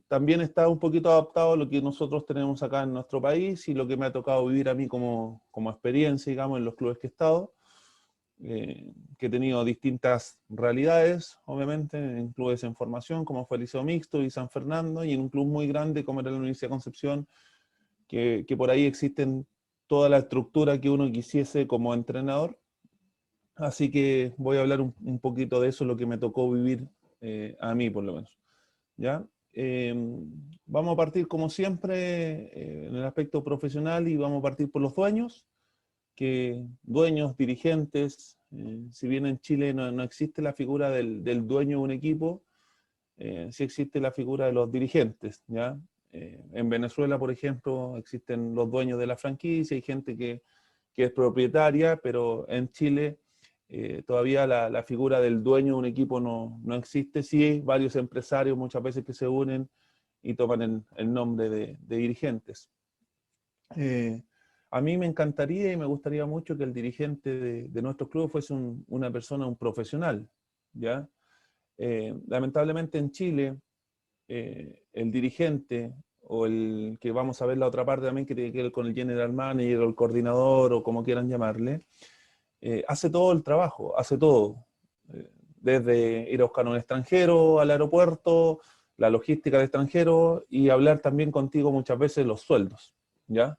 También está un poquito adaptado a lo que nosotros tenemos acá en nuestro país y lo que me ha tocado vivir a mí como experiencia, digamos, en los clubes que he estado, que he tenido distintas realidades, obviamente, en clubes en formación, como fue el Liceo Mixto y San Fernando, y en un club muy grande como era la Universidad de Concepción, que por ahí existen toda la estructura que uno quisiese como entrenador. Así que voy a hablar un poquito de eso, lo que me tocó vivir a mí, por lo menos. ¿Ya? Eh, Vamos a partir, como siempre, en el aspecto profesional y vamos a partir por los dueños, que dueños, dirigentes, si bien en Chile no existe la figura del dueño de un equipo, sí existe la figura de los dirigentes, ¿ya? En Venezuela, por ejemplo, existen los dueños de la franquicia, hay gente que es propietaria, pero en Chile todavía la figura del dueño de un equipo no existe. Sí hay varios empresarios muchas veces que se unen y toman el nombre de dirigentes. Eh, a mí me encantaría y me gustaría mucho que el dirigente de nuestro club fuese una persona, un profesional, ¿ya? Lamentablemente en Chile, el dirigente o el que vamos a ver la otra parte también, que tiene que ver con el general manager o el coordinador o como quieran llamarle, hace todo el trabajo, hace todo. Desde ir a buscar a un extranjero al aeropuerto, la logística de extranjero y hablar también contigo muchas veces los sueldos, ¿ya?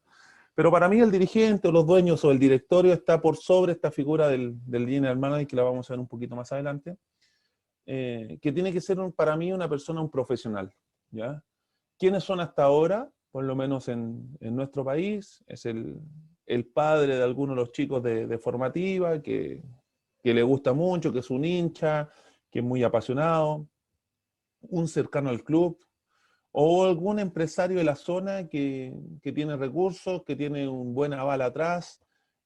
Pero para mí el dirigente o los dueños o el directorio está por sobre esta figura del general manager, que la vamos a ver un poquito más adelante, que tiene que ser para mí una persona, un profesional, ¿ya? ¿Quiénes son hasta ahora? Por lo menos en nuestro país, es el padre de algunos de los chicos de formativa, que le gusta mucho, que es un hincha, que es muy apasionado, un cercano al club, o algún empresario de la zona que tiene recursos, que tiene un buen aval atrás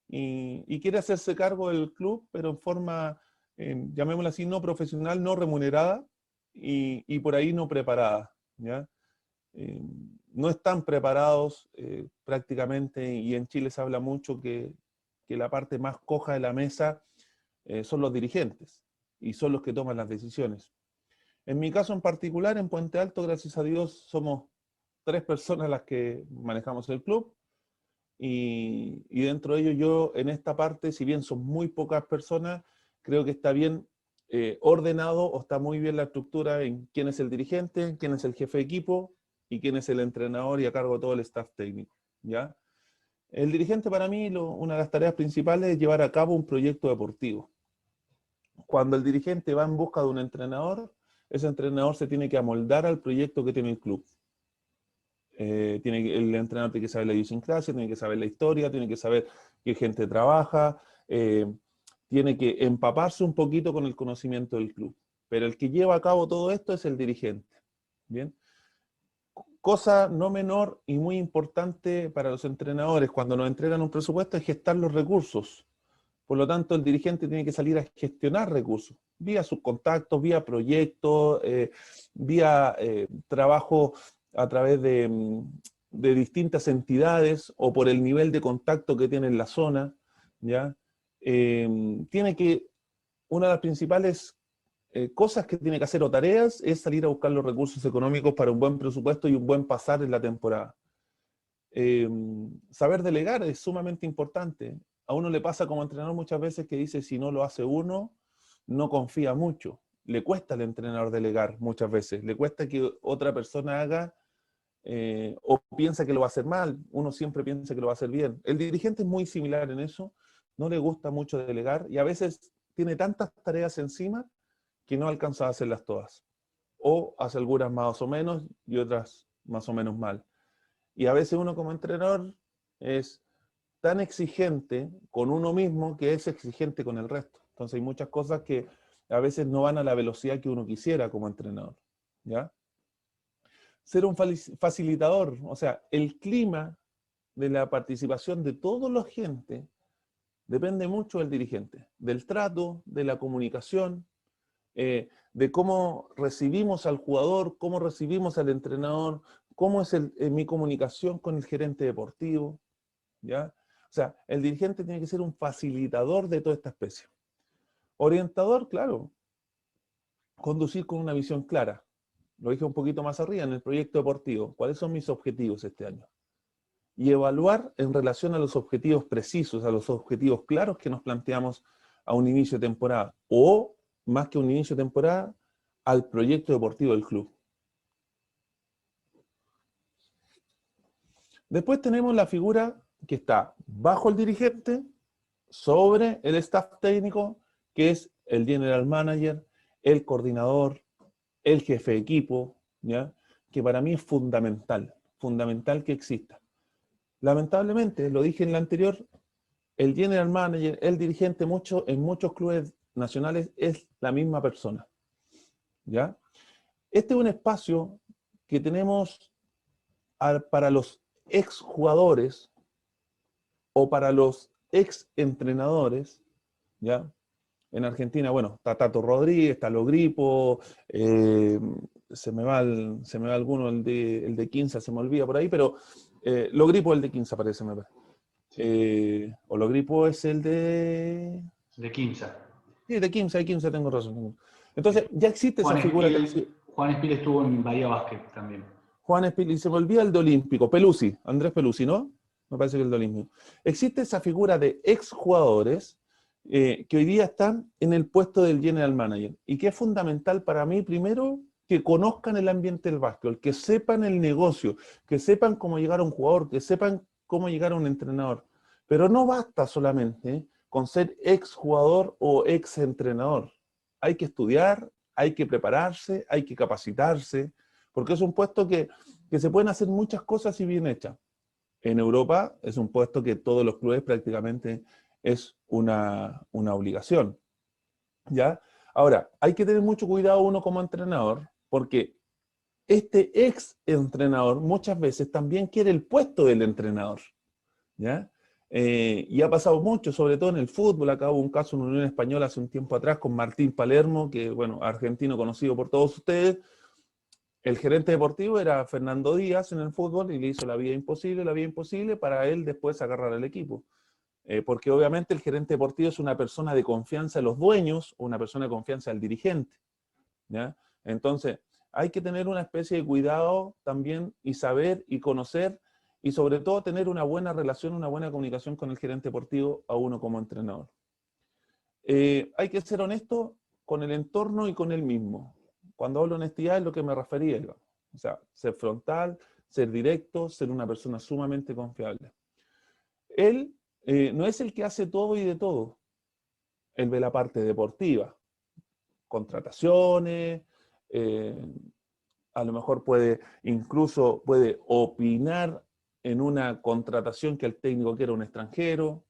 y quiere hacerse cargo del club, pero en forma, llamémoslo así, no profesional, no remunerada y por ahí no preparada, ¿ya? Eh, no están preparados prácticamente, y en Chile se habla mucho que la parte más coja de la mesa son los dirigentes y son los que toman las decisiones. En mi caso en particular, en Puente Alto, gracias a Dios, somos 3 personas las que manejamos el club y dentro de ello yo en esta parte, si bien son muy pocas personas, creo que está bien ordenado o está muy bien la estructura en quién es el dirigente, quién es el jefe de equipo y quién es el entrenador y a cargo de todo el staff técnico, ¿ya? El dirigente para mí, una de las tareas principales es llevar a cabo un proyecto deportivo. Cuando el dirigente va en busca de un entrenador, ese entrenador se tiene que amoldar al proyecto que tiene el club. El entrenador tiene que saber la idiosincrasia, tiene que saber la historia, tiene que saber qué gente trabaja, tiene que empaparse un poquito con el conocimiento del club. Pero el que lleva a cabo todo esto es el dirigente. ¿Bien? Cosa no menor y muy importante para los entrenadores cuando nos entregan un presupuesto es gestar los recursos. Por lo tanto, el dirigente tiene que salir a gestionar recursos, vía sus contactos, vía proyectos, vía trabajo a través de distintas entidades o por el nivel de contacto que tiene en la zona, ¿ya? Tiene que, una de las principales cosas que tiene que hacer o tareas es salir a buscar los recursos económicos para un buen presupuesto y un buen pasar en la temporada. Eh, Saber delegar es sumamente importante. A uno le pasa como entrenador muchas veces que dice si no lo hace uno, no confía mucho. Le cuesta al entrenador delegar muchas veces, le cuesta que otra persona haga o piensa que lo va a hacer mal, uno siempre piensa que lo va a hacer bien. El dirigente es muy similar en eso, no le gusta mucho delegar y a veces tiene tantas tareas encima que no alcanza a hacerlas todas. O hace algunas más o menos y otras más o menos mal. Y a veces uno como entrenador es tan exigente con uno mismo que es exigente con el resto. Entonces hay muchas cosas que a veces no van a la velocidad que uno quisiera como entrenador, ¿ya? Ser un facilitador, o sea, el clima de la participación de toda la gente depende mucho del dirigente, del trato, de la comunicación, de cómo recibimos al jugador, cómo recibimos al entrenador, cómo es mi comunicación con el gerente deportivo, ¿ya? O sea, el dirigente tiene que ser un facilitador de toda esta especie. Orientador, claro, conducir con una visión clara, lo dije un poquito más arriba, en el proyecto deportivo, ¿cuáles son mis objetivos este año? Y evaluar en relación a los objetivos precisos, a los objetivos claros que nos planteamos a un inicio de temporada, o más que un inicio de temporada, al proyecto deportivo del club. Después tenemos la figura que está bajo el dirigente, sobre el staff técnico, que es el general manager, el coordinador, el jefe de equipo, ¿ya? Que para mí es fundamental, fundamental que exista. Lamentablemente, lo dije en la anterior, el general manager, el dirigente, en muchos clubes nacionales es la misma persona, ¿ya? Este es un espacio que tenemos para los exjugadores o para los ex-entrenadores, ¿ya? En Argentina, bueno, está Tato Rodríguez, está Logripo, se me va alguno, el de Quinza, se me olvida por ahí, pero Logripo es el de Quinza, parece, me parece. O Logripo es el de... De Quinza. Sí, de Quinza tengo razón. Entonces, ya existe esa Juan figura que ha Espil, sido... Juan Espil estuvo en Bahía Basket también. Juan Espil, y se me olvida el de Olímpico, Pelusi, Andrés Pelusi, ¿no? Me parece que el de Olímpico. Existe esa figura de exjugadores que hoy día están en el puesto del general manager y que es fundamental para mí, primero, que conozcan el ambiente del básquetbol, que sepan el negocio, que sepan cómo llegar a un jugador, que sepan cómo llegar a un entrenador. Pero no basta solamente con ser exjugador o exentrenador. Hay que estudiar, hay que prepararse, hay que capacitarse, porque es un puesto que se pueden hacer muchas cosas y bien hechas. En Europa es un puesto que todos los clubes prácticamente es una obligación, ¿ya? Ahora, hay que tener mucho cuidado uno como entrenador, porque este ex entrenador muchas veces también quiere el puesto del entrenador, ¿ya? Y ha pasado mucho, sobre todo en el fútbol. Acá hubo un caso en Unión Española hace un tiempo atrás con Martín Palermo, que, bueno, argentino conocido por todos ustedes. El gerente deportivo era Fernando Díaz en el fútbol y le hizo la vida imposible para él después agarrar al equipo. Porque obviamente el gerente deportivo es una persona de confianza de los dueños o una persona de confianza del dirigente, ¿ya? Entonces, hay que tener una especie de cuidado también y saber y conocer y sobre todo tener una buena relación, una buena comunicación con el gerente deportivo a uno como entrenador. Hay que ser honesto con el entorno y con él mismo. Cuando hablo de honestidad es lo que me refería, digamos. O sea, ser frontal, ser directo, ser una persona sumamente confiable. Él no es el que hace todo y de todo. Él ve la parte deportiva, contrataciones, a lo mejor incluso puede opinar en una contratación que el técnico quiera un extranjero.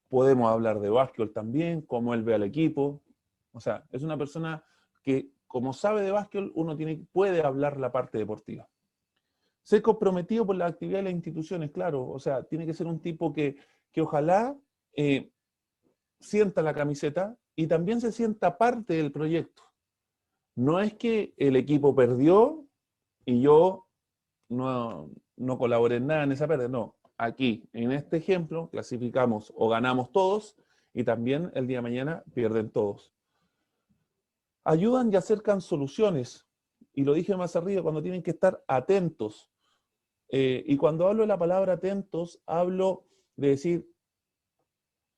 Podemos hablar de básquetbol también, cómo él ve al equipo. O sea, es una persona que, como sabe de básquetbol, puede hablar la parte deportiva. Ser comprometido por la actividad de las instituciones, claro. O sea, tiene que ser un tipo que ojalá sienta la camiseta y también se sienta parte del proyecto. No es que el equipo perdió y yo no colaboré en nada en esa pérdida, no. Aquí, en este ejemplo, clasificamos o ganamos todos y también el día de mañana pierden todos. Ayudan y acercan soluciones. Y lo dije más arriba, cuando tienen que estar atentos. Y cuando hablo de la palabra atentos, hablo de decir,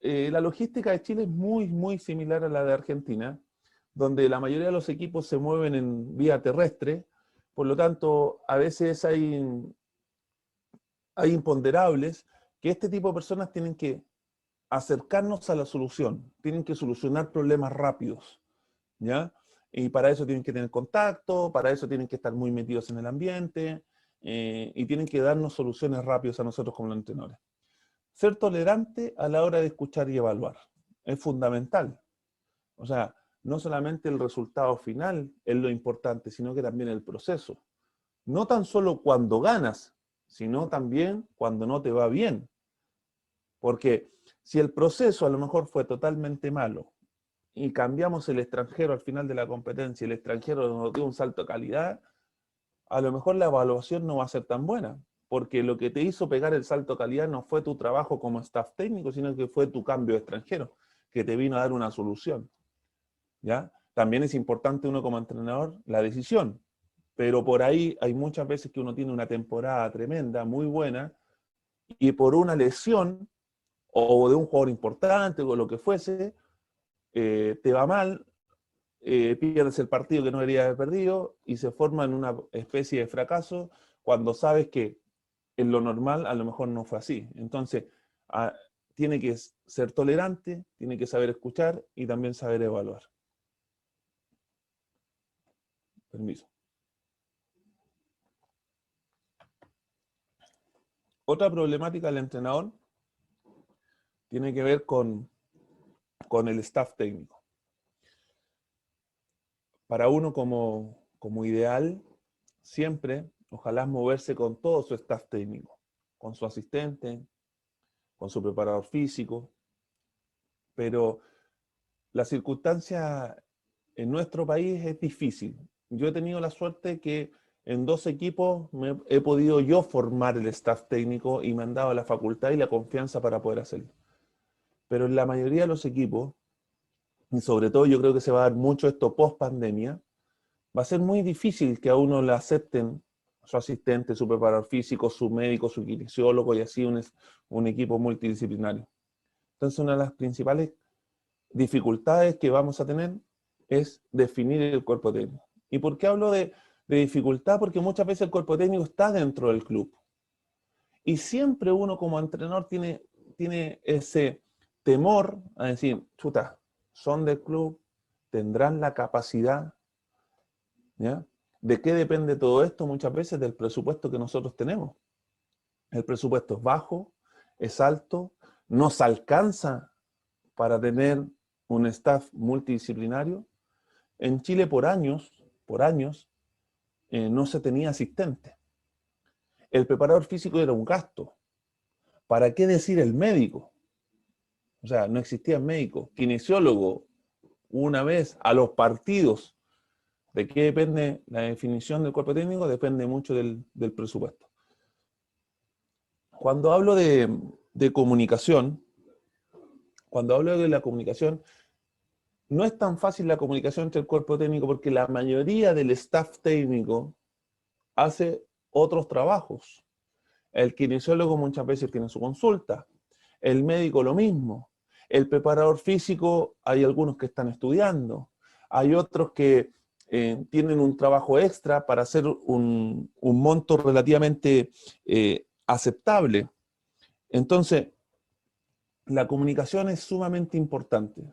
la logística de Chile es muy, muy similar a la de Argentina, donde la mayoría de los equipos se mueven en vía terrestre, por lo tanto, a veces hay imponderables que este tipo de personas tienen que acercarnos a la solución, tienen que solucionar problemas rápidos, ¿ya? Y para eso tienen que tener contacto, para eso tienen que estar muy metidos en el ambiente, y tienen que darnos soluciones rápidas a nosotros como los entrenadores. Ser tolerante a la hora de escuchar y evaluar es fundamental. O sea, no solamente el resultado final es lo importante, sino que también el proceso. No tan solo cuando ganas, sino también cuando no te va bien. Porque si el proceso a lo mejor fue totalmente malo y cambiamos el extranjero al final de la competencia y el extranjero nos dio un salto de calidad, a lo mejor la evaluación no va a ser tan buena. Porque lo que te hizo pegar el salto de calidad no fue tu trabajo como staff técnico, sino que fue tu cambio de extranjero, que te vino a dar una solución, ¿ya? También es importante uno como entrenador la decisión. Pero por ahí hay muchas veces que uno tiene una temporada tremenda, muy buena, y por una lesión o de un jugador importante o lo que fuese, te va mal, pierdes el partido que no deberías haber perdido y se forma en una especie de fracaso cuando sabes que en lo normal a lo mejor no fue así. Entonces, a, tiene que ser tolerante, tiene que saber escuchar y también saber evaluar. Permiso. Otra problemática del entrenador tiene que ver con el staff técnico. Para uno como ideal, siempre, ojalá moverse con todo su staff técnico, con su asistente, con su preparador físico, pero la circunstancia en nuestro país es difícil. Yo he tenido la suerte que en 2 equipos he podido yo formar el staff técnico y me han dado la facultad y la confianza para poder hacerlo. Pero en la mayoría de los equipos, y sobre todo yo creo que se va a dar mucho esto post pandemia, va a ser muy difícil que a uno le acepten su asistente, su preparador físico, su médico, su kinesiólogo y así un equipo multidisciplinario. Entonces una de las principales dificultades que vamos a tener es definir el cuerpo técnico. ¿Y por qué hablo de dificultad? Porque muchas veces el cuerpo técnico está dentro del club. Y siempre uno como entrenador tiene ese temor a decir, chuta, son del club, tendrán la capacidad, ¿ya? ¿De qué depende todo esto? Muchas veces del presupuesto que nosotros tenemos. El presupuesto es bajo, es alto, nos alcanza para tener un staff multidisciplinario. En Chile por años, no se tenía asistente. El preparador físico era un gasto. ¿Para qué decir el médico? O sea, no existía médico. Kinesiólogo, una vez a los partidos. ¿De qué depende la definición del cuerpo técnico? Depende mucho del presupuesto. Cuando hablo de comunicación, cuando hablo de la comunicación, no es tan fácil la comunicación entre el cuerpo técnico porque la mayoría del staff técnico hace otros trabajos. El kinesiólogo muchas veces tiene su consulta, el médico lo mismo, el preparador físico hay algunos que están estudiando, hay otros que tienen un trabajo extra para hacer un monto relativamente aceptable. Entonces, la comunicación es sumamente importante,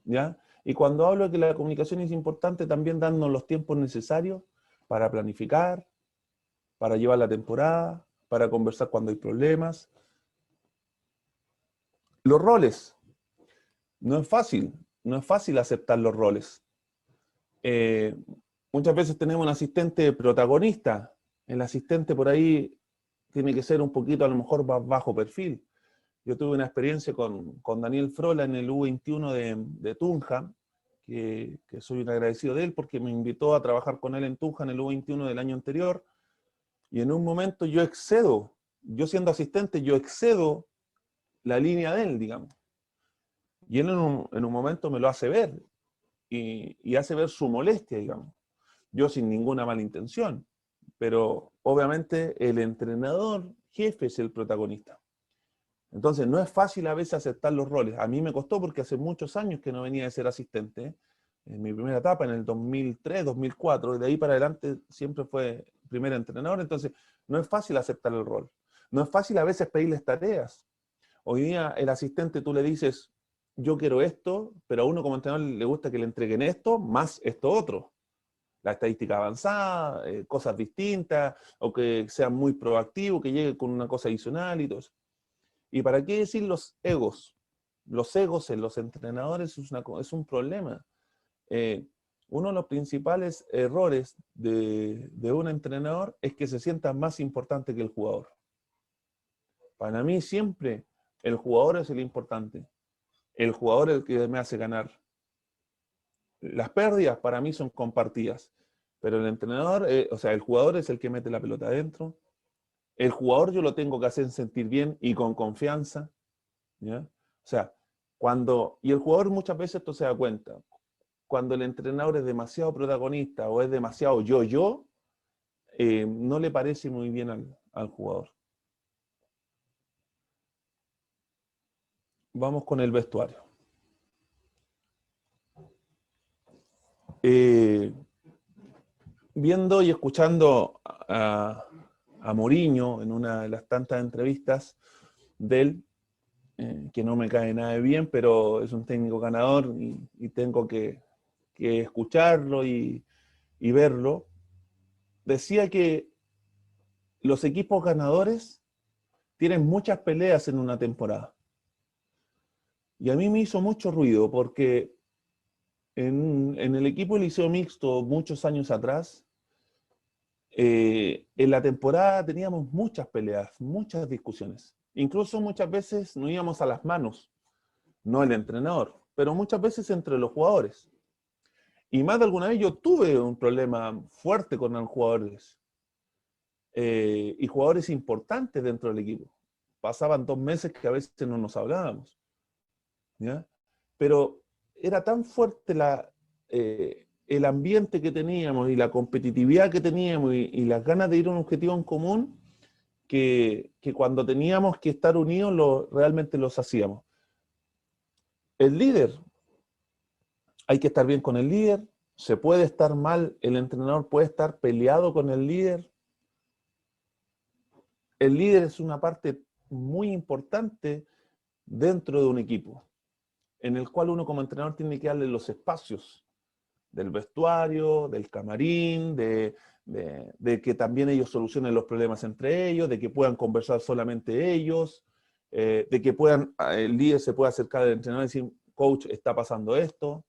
¿ya? Y cuando hablo de que la comunicación es importante, también darnos los tiempos necesarios para planificar, para llevar la temporada, para conversar cuando hay problemas. Los roles. No es fácil aceptar los roles. Eh, Muchas veces tenemos un asistente protagonista. El asistente por ahí tiene que ser un poquito a lo mejor más bajo perfil. Yo tuve una experiencia con Daniel Frola en el U21 de Tunja, que soy un agradecido de él porque me invitó a trabajar con él en Tunja en el U21 del año anterior, y en un momento yo siendo asistente, yo excedo la línea de él, digamos. Y él en un momento me lo hace ver, y hace ver su molestia, digamos. Yo sin ninguna mala intención, pero obviamente el entrenador jefe es el protagonista. Entonces no es fácil a veces aceptar los roles. A mí me costó porque hace muchos años que no venía de ser asistente. En mi primera etapa, en el 2003, 2004, y de ahí para adelante siempre fue primer entrenador. Entonces no es fácil aceptar el rol. No es fácil a veces pedirles tareas. Hoy día el asistente tú le dices, yo quiero esto, pero a uno como entrenador le gusta que le entreguen esto más esto otro. La estadística avanzada, cosas distintas, o que sea muy proactivo, que llegue con una cosa adicional y todo eso. ¿Y para qué decir los egos? Los egos en los entrenadores es un problema. Uno de los principales errores de un entrenador es que se sienta más importante que el jugador. Para mí siempre el jugador es el importante. El jugador es el que me hace ganar. Las pérdidas para mí son compartidas. Pero el entrenador, o sea, el jugador es el que mete la pelota adentro. El jugador yo lo tengo que hacer sentir bien y con confianza, ¿ya? O sea, y el jugador muchas veces esto se da cuenta, cuando el entrenador es demasiado protagonista o es demasiado yo, no le parece muy bien al jugador. Vamos con el vestuario. Viendo y escuchando a Mourinho en una de las tantas entrevistas de él, que no me cae nada de bien, pero es un técnico ganador y tengo que escucharlo y verlo, decía que los equipos ganadores tienen muchas peleas en una temporada. Y a mí me hizo mucho ruido porque en el equipo del Liceo Mixto muchos años atrás, en la temporada teníamos muchas peleas, muchas discusiones. Incluso muchas veces nos íbamos a las manos, no el entrenador, pero muchas veces entre los jugadores. Y más de alguna vez yo tuve un problema fuerte con los jugadores. Y jugadores importantes dentro del equipo. Pasaban 2 meses que a veces no nos hablábamos. ¿Ya? Pero era tan fuerte el ambiente que teníamos y la competitividad que teníamos y las ganas de ir a un objetivo en común que cuando teníamos que estar unidos realmente los hacíamos. El líder, hay que estar bien con el líder, se puede estar mal, el entrenador puede estar peleado con el líder. El líder es una parte muy importante dentro de un equipo, en el cual uno como entrenador tiene que darle los espacios del vestuario, del camarín, de que también ellos solucionen los problemas entre ellos, de que puedan conversar solamente ellos, de que el líder se pueda acercar al entrenador y decir, coach, está pasando esto.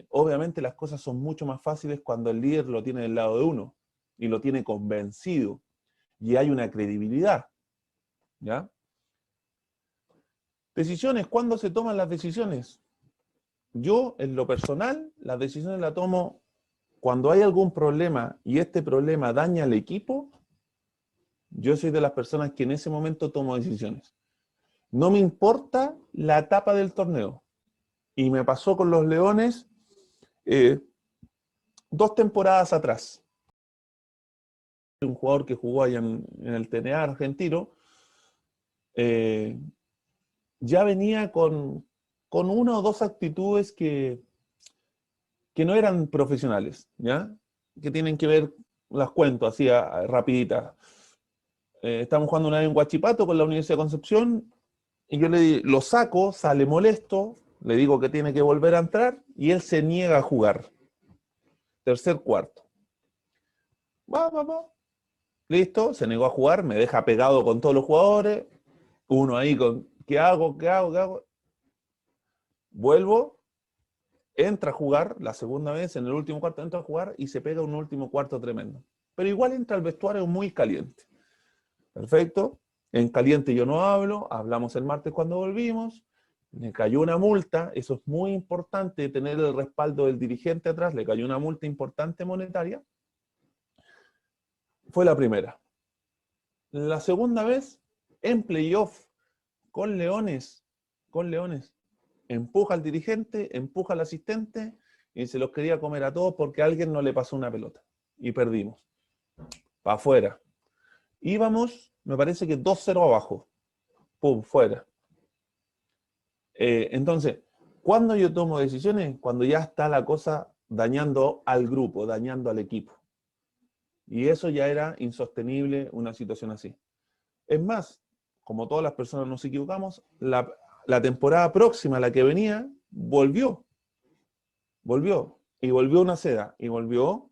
Obviamente las cosas son mucho más fáciles cuando el líder lo tiene del lado de uno y lo tiene convencido y hay una credibilidad. ¿Ya? Decisiones, ¿cuándo se toman las decisiones? Yo, en lo personal, las decisiones las tomo cuando hay algún problema y este problema daña al equipo. Yo soy de las personas que en ese momento tomo decisiones. No me importa la etapa del torneo. Y me pasó con los Leones 2 temporadas atrás. Un jugador que jugó allá en el TNA argentino, ya venía con 1 o 2 actitudes que no eran profesionales, ¿ya? Que tienen que ver, las cuento así rapiditas. Estamos jugando una vez en Huachipato con la Universidad de Concepción y yo lo saco, sale molesto, le digo que tiene que volver a entrar y él se niega a jugar. Tercer cuarto. Va. Listo, se negó a jugar, me deja pegado con todos los jugadores. Uno ahí con, ¿qué hago? Vuelvo, entra a jugar, la segunda vez, en el último cuarto entra a jugar y se pega un último cuarto tremendo. Pero igual entra al vestuario muy caliente. Perfecto. En caliente yo no hablo, hablamos el martes cuando volvimos, le cayó una multa, eso es muy importante, tener el respaldo del dirigente atrás, le cayó una multa importante monetaria. Fue la primera. La segunda vez, en playoff, con Leones, empuja al dirigente, empuja al asistente y se los quería comer a todos porque a alguien no le pasó una pelota. Y perdimos. Para afuera. Íbamos, me parece que 2-0 abajo. Pum, fuera. Entonces, ¿cuándo yo tomo decisiones? Cuando ya está la cosa dañando al grupo, dañando al equipo. Y eso ya era insostenible, una situación así. Es más, como todas las personas nos equivocamos, la temporada próxima, la que venía, volvió. Y volvió una seda. Y volvió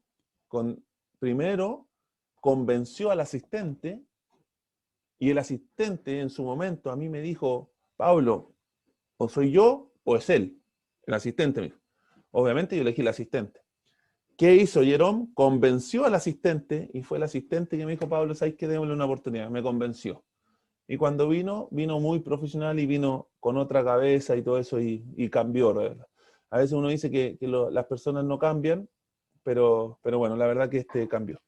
primero convenció al asistente, y el asistente en su momento a mí me dijo, Pablo, o soy yo o es él. El asistente me dijo. Obviamente yo elegí el asistente. ¿Qué hizo Jerome? Convenció al asistente y fue el asistente que me dijo, Pablo, ¿sabes qué? Démosle una oportunidad. Me convenció. Y cuando vino muy profesional y vino con otra cabeza y todo eso y cambió. ¿Verdad? A veces uno dice que las personas no cambian, pero bueno, la verdad que cambió.